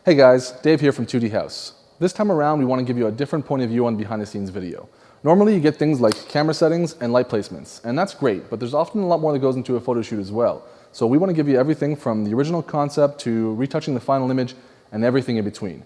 Hey guys, Dave here from 2D House. This time around, we want to give you a different point of view on behind the scenes video. Normally you get things like camera settings and light placements, and that's great, but there's often a lot more that goes into a photo shoot as well. So we want to give you everything from the original concept to retouching the final image and everything in between.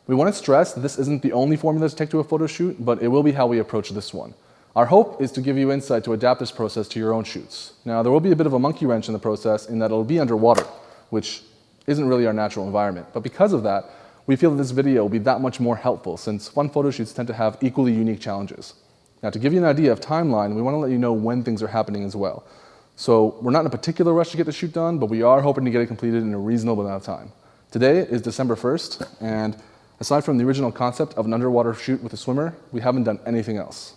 We want to stress that this isn't the only formula to take to a photo shoot, but it will be how we approach this one. Our hope is to give you insight to adapt this process to your own shoots. Now, there will be a bit of a monkey wrench in the process in that it'll be underwater, which isn't really our natural environment. But because of that, we feel that this video will be that much more helpful since fun photo shoots tend to have equally unique challenges. Now, to give you an idea of timeline, we want to let you know when things are happening as well. So we're not in a particular rush to get the shoot done, but we are hoping to get it completed in a reasonable amount of time. Today is December 1st, and aside from the original concept of an underwater shoot with a swimmer, we haven't done anything else.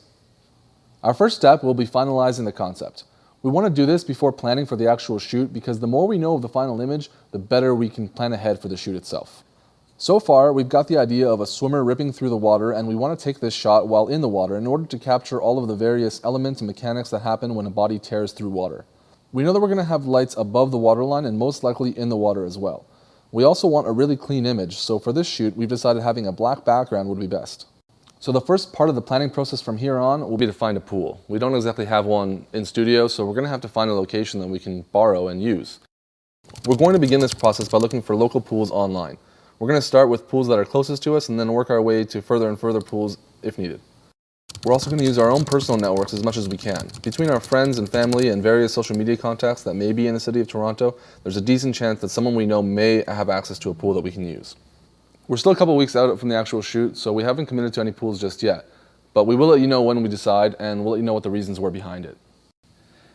Our first step will be finalizing the concept. We want to do this before planning for the actual shoot because the more we know of the final image, the better we can plan ahead for the shoot itself. So far, we've got the idea of a swimmer ripping through the water, and we want to take this shot while in the water in order to capture all of the various elements and mechanics that happen when a body tears through water. We know that we're going to have lights above the waterline and most likely in the water as well. We also want a really clean image, so for this shoot, we've decided having a black background would be best. So the first part of the planning process from here on will be to find a pool. We don't exactly have one in studio, so we're going to have to find a location that we can borrow and use. We're going to begin this process by looking for local pools online. We're going to start with pools that are closest to us and then work our way to further and further pools if needed. We're also going to use our own personal networks as much as we can. Between our friends and family and various social media contacts that may be in the city of Toronto, there's a decent chance that someone we know may have access to a pool that we can use. We're still a couple weeks out from the actual shoot, so we haven't committed to any pools just yet. But we will let you know when we decide, and we'll let you know what the reasons were behind it.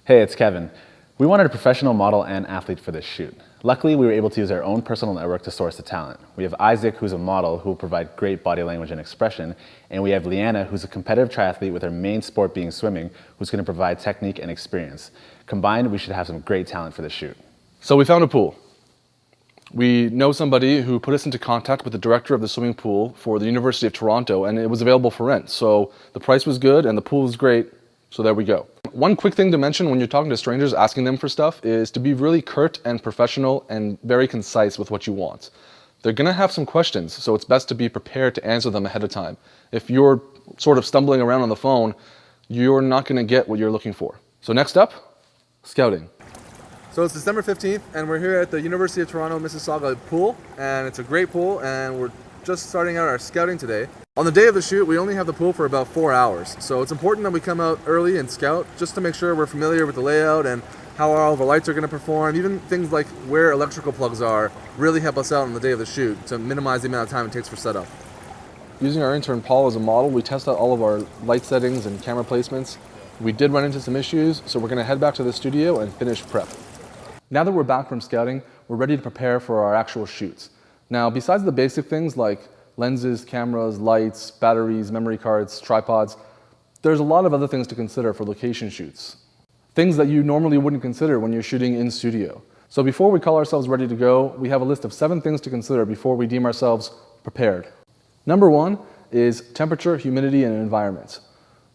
Hey, it's Kevin. We wanted a professional model and athlete for this shoot. Luckily, we were able to use our own personal network to source the talent. We have Isaac, who's a model who will provide great body language and expression, and we have Leanna, who's a competitive triathlete with her main sport being swimming, who's going to provide technique and experience. Combined, we should have some great talent for this shoot. So we found a pool. We know somebody who put us into contact with the director of the swimming pool for the University of Toronto, and it was available for rent. So the price was good and the pool was great, so there we go. One quick thing to mention when you're talking to strangers asking them for stuff is to be really curt and professional and very concise with what you want. They're going to have some questions, so it's best to be prepared to answer them ahead of time. If you're sort of stumbling around on the phone, you're not going to get what you're looking for. So next up, scouting. So it's December 15th, and we're here at the University of Toronto Mississauga pool, and it's a great pool, and we're just starting out our scouting today. On the day of the shoot, we only have the pool for about 4 hours, so it's important that we come out early and scout just to make sure we're familiar with the layout and how all the lights are going to perform. Even things like where electrical plugs are really help us out on the day of the shoot to minimize the amount of time it takes for setup. Using our intern Paul as a model, we test out all of our light settings and camera placements. We did run into some issues, so we're going to head back to the studio and finish prep. Now that we're back from scouting, we're ready to prepare for our actual shoots. Now, besides the basic things like lenses, cameras, lights, batteries, memory cards, tripods, there's a lot of other things to consider for location shoots. Things that you normally wouldn't consider when you're shooting in studio. So before we call ourselves ready to go, we have a list of 7 things to consider before we deem ourselves prepared. Number 1 is temperature, humidity, and environment.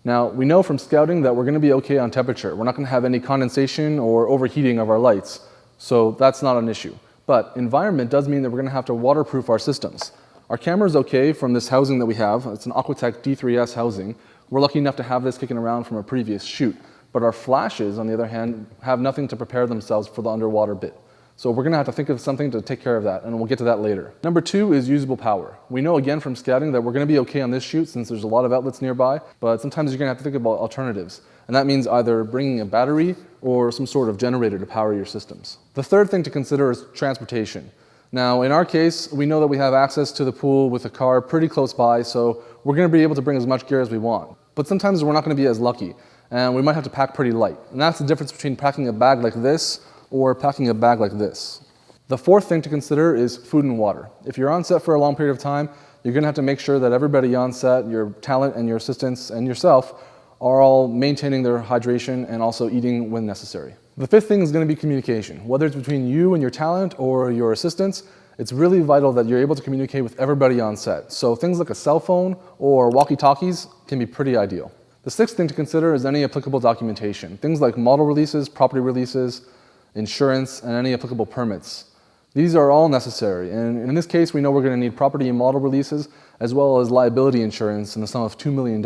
Now, we know from scouting that we're going to be okay on temperature. We're not going to have any condensation or overheating of our lights, so that's not an issue. But environment does mean that we're going to have to waterproof our systems. Our camera's okay from this housing that we have. It's an Aquatech D3S housing. We're lucky enough to have this kicking around from a previous shoot. But our flashes, on the other hand, have nothing to prepare themselves for the underwater bit. So we're going to have to think of something to take care of that, and we'll get to that later. Number 2 is usable power. We know again from scouting that we're going to be okay on this shoot since there's a lot of outlets nearby, but sometimes you're going to have to think about alternatives. And that means either bringing a battery or some sort of generator to power your systems. The third thing to consider is transportation. Now, in our case, we know that we have access to the pool with a car pretty close by, so we're going to be able to bring as much gear as we want. But sometimes we're not going to be as lucky, and we might have to pack pretty light. And that's the difference between packing a bag like this or packing a bag like this. The fourth thing to consider is food and water. If you're on set for a long period of time, you're going to have to make sure that everybody on set, your talent and your assistants and yourself, are all maintaining their hydration and also eating when necessary. The fifth thing is going to be communication. Whether it's between you and your talent or your assistants, it's really vital that you're able to communicate with everybody on set. So things like a cell phone or walkie-talkies can be pretty ideal. The sixth thing to consider is any applicable documentation. Things like model releases, property releases, insurance, and any applicable permits. These are all necessary, and in this case we know we're going to need property and model releases as well as liability insurance in the sum of $2 million,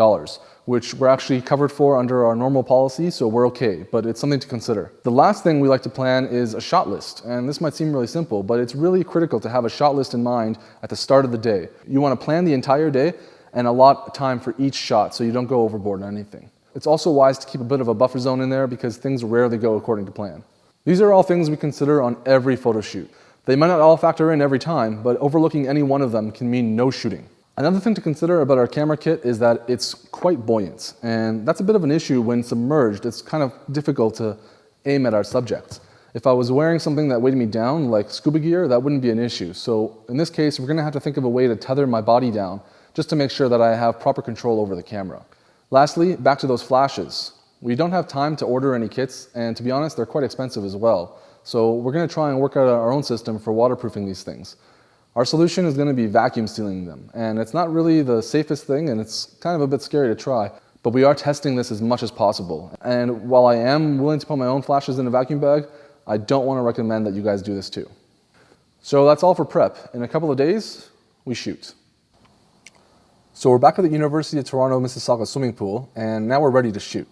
which we're actually covered for under our normal policy, so we're okay, but it's something to consider. The last thing we like to plan is a shot list, and this might seem really simple, but it's really critical to have a shot list in mind at the start of the day. You want to plan the entire day and allot time for each shot so you don't go overboard on anything. It's also wise to keep a bit of a buffer zone in there because things rarely go according to plan. These are all things we consider on every photo shoot. They might not all factor in every time, but overlooking any one of them can mean no shooting. Another thing to consider about our camera kit is that it's quite buoyant, and that's a bit of an issue when submerged. It's kind of difficult to aim at our subjects. If I was wearing something that weighed me down, like scuba gear, that wouldn't be an issue. So in this case, we're gonna have to think of a way to tether my body down just to make sure that I have proper control over the camera. Lastly, back to those flashes. We don't have time to order any kits, and to be honest, they're quite expensive as well. So we're going to try and work out our own system for waterproofing these things. Our solution is going to be vacuum sealing them, and it's not really the safest thing, and it's kind of a bit scary to try, but we are testing this as much as possible. And while I am willing to put my own flashes in a vacuum bag, I don't want to recommend that you guys do this too. So that's all for prep. In a couple of days, we shoot. So we're back at the University of Toronto Mississauga swimming pool, and now we're ready to shoot.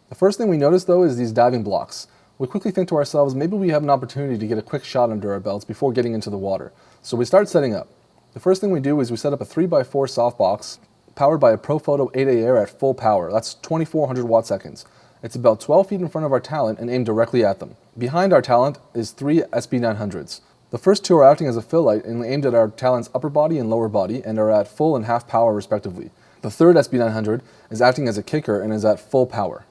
The first thing we notice though is these diving blocks. We quickly think to ourselves, maybe we have an opportunity to get a quick shot under our belts before getting into the water. So we start setting up. The first thing we do is we set up a 3x4 softbox powered by a Profoto 8A Air at full power. That's 2400 watt seconds. It's about 12 feet in front of our talent and aimed directly at them. Behind our talent is 3 SB900s. The first two are acting as a fill light and aimed at our talent's upper body and lower body and are at full and half power respectively. The third SB900 is acting as a kicker and is at full power.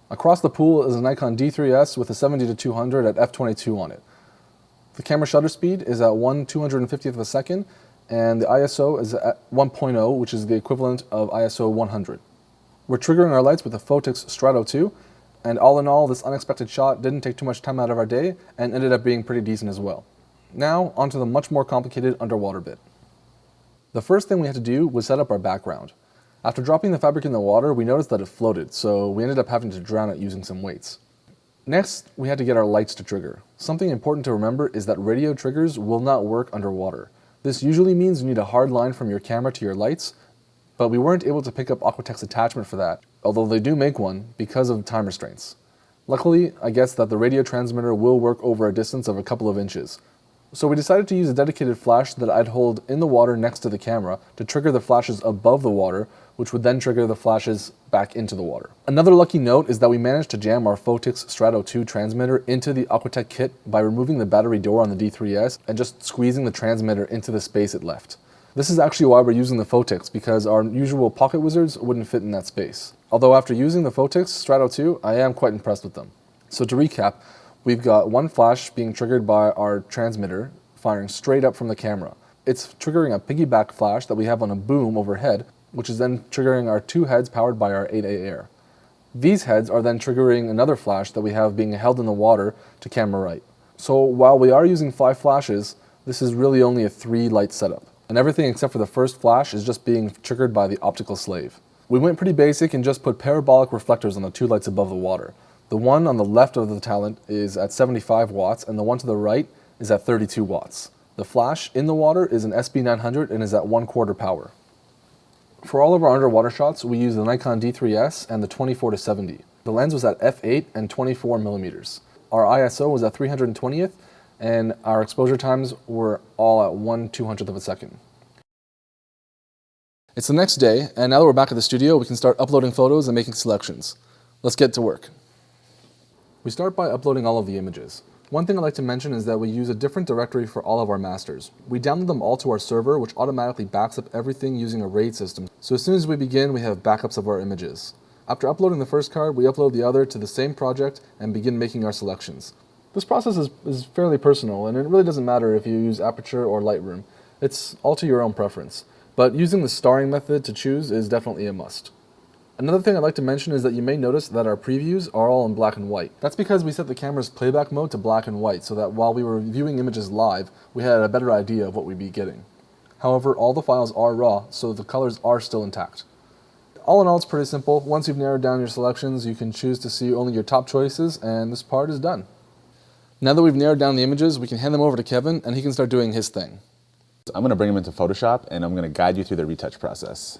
Across the pool is a Nikon D3S with a 70-200 at f/22 on it. The camera shutter speed is at 1/250th of a second, and the ISO is at 1.0, which is the equivalent of ISO 100. We're triggering our lights with the Photix Strato 2, and all in all, this unexpected shot didn't take too much time out of our day and ended up being pretty decent as well. Now, onto the much more complicated underwater bit. The first thing we had to do was set up our background. After dropping the fabric in the water, we noticed that it floated, so we ended up having to drown it using some weights. Next, we had to get our lights to trigger. Something important to remember is that radio triggers will not work underwater. This usually means you need a hard line from your camera to your lights, but we weren't able to pick up Aquatek's attachment for that, although they do make one because of time restraints. Luckily, I guess that the radio transmitter will work over a distance of a couple of inches. So we decided to use a dedicated flash that I'd hold in the water next to the camera to trigger the flashes above the water, which would then trigger the flashes back into the water. Another lucky note is that we managed to jam our Photix Strato 2 transmitter into the Aquatek kit by removing the battery door on the D3S and just squeezing the transmitter into the space it left. This is actually why we're using the Photix, because our usual pocket wizards wouldn't fit in that space. Although after using the Photix Strato 2, I am quite impressed with them. So to recap, we've got one flash being triggered by our transmitter, firing straight up from the camera. It's triggering a piggyback flash that we have on a boom overhead, which is then triggering our two heads powered by our 8A Air. These heads are then triggering another flash that we have being held in the water to camera right. So while we are using 5 flashes, this is really only a 3 light setup, and everything except for the first flash is just being triggered by the optical slave. We went pretty basic and just put parabolic reflectors on the 2 lights above the water. The one on the left of the talent is at 75 watts, and the one to the right is at 32 watts. The flash in the water is an SB900 and is at 1/4 power. For all of our underwater shots, we use the Nikon D3S and the 24-70. The lens was at f8 and 24 millimeters. Our ISO was at 320th, and our exposure times were all at 1/200th of a second. It's the next day, and now that we're back at the studio, we can start uploading photos and making selections. Let's get to work. We start by uploading all of the images. One thing I'd like to mention is that we use a different directory for all of our masters. We download them all to our server, which automatically backs up everything using a RAID system. So as soon as we begin, we have backups of our images. After uploading the first card, we upload the other to the same project and begin making our selections. This process is fairly personal, and it really doesn't matter if you use Aperture or Lightroom. It's all to your own preference. But using the starring method to choose is definitely a must. Another thing I'd like to mention is that you may notice that our previews are all in black and white. That's because we set the camera's playback mode to black and white so that while we were viewing images live, we had a better idea of what we'd be getting. However, all the files are raw, so the colors are still intact. All in all, it's pretty simple. Once you've narrowed down your selections, you can choose to see only your top choices, and this part is done. Now that we've narrowed down the images, we can hand them over to Kevin and he can start doing his thing. I'm going to bring them into Photoshop and I'm going to guide you through the retouch process.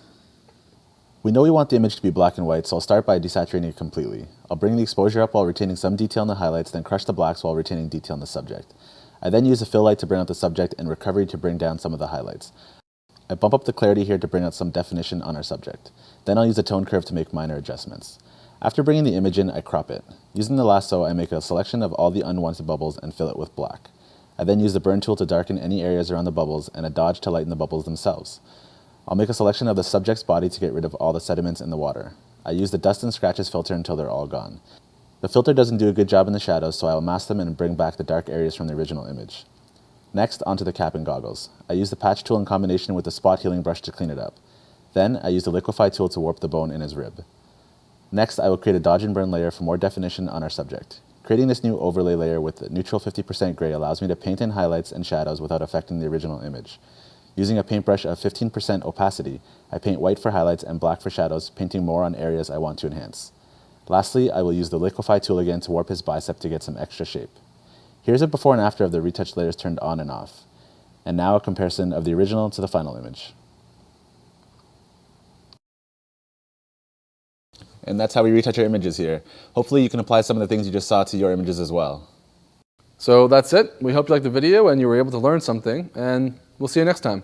We know we want the image to be black and white, so I'll start by desaturating it completely. I'll bring the exposure up while retaining some detail in the highlights, then crush the blacks while retaining detail in the subject. I then use a fill light to bring out the subject and recovery to bring down some of the highlights. I bump up the clarity here to bring out some definition on our subject. Then I'll use a tone curve to make minor adjustments. After bringing the image in, I crop it. Using the lasso, I make a selection of all the unwanted bubbles and fill it with black. I then use the burn tool to darken any areas around the bubbles and a dodge to lighten the bubbles themselves. I'll make a selection of the subject's body to get rid of all the sediments in the water. I use the dust and scratches filter until they're all gone. The filter doesn't do a good job in the shadows, so I will mask them and bring back the dark areas from the original image. Next, onto the cap and goggles. I use the patch tool in combination with the spot healing brush to clean it up. Then, I use the liquefy tool to warp the bone in his rib. Next, I will create a dodge and burn layer for more definition on our subject. Creating this new overlay layer with the neutral 50% gray allows me to paint in highlights and shadows without affecting the original image. Using a paintbrush of 15% opacity, I paint white for highlights and black for shadows, painting more on areas I want to enhance. Lastly, I will use the liquefy tool again to warp his bicep to get some extra shape. Here's a before and after of the retouch layers turned on and off. And now a comparison of the original to the final image. And that's how we retouch our images here. Hopefully you can apply some of the things you just saw to your images as well. So that's it. We hope you liked the video and you were able to learn something, and we'll see you next time.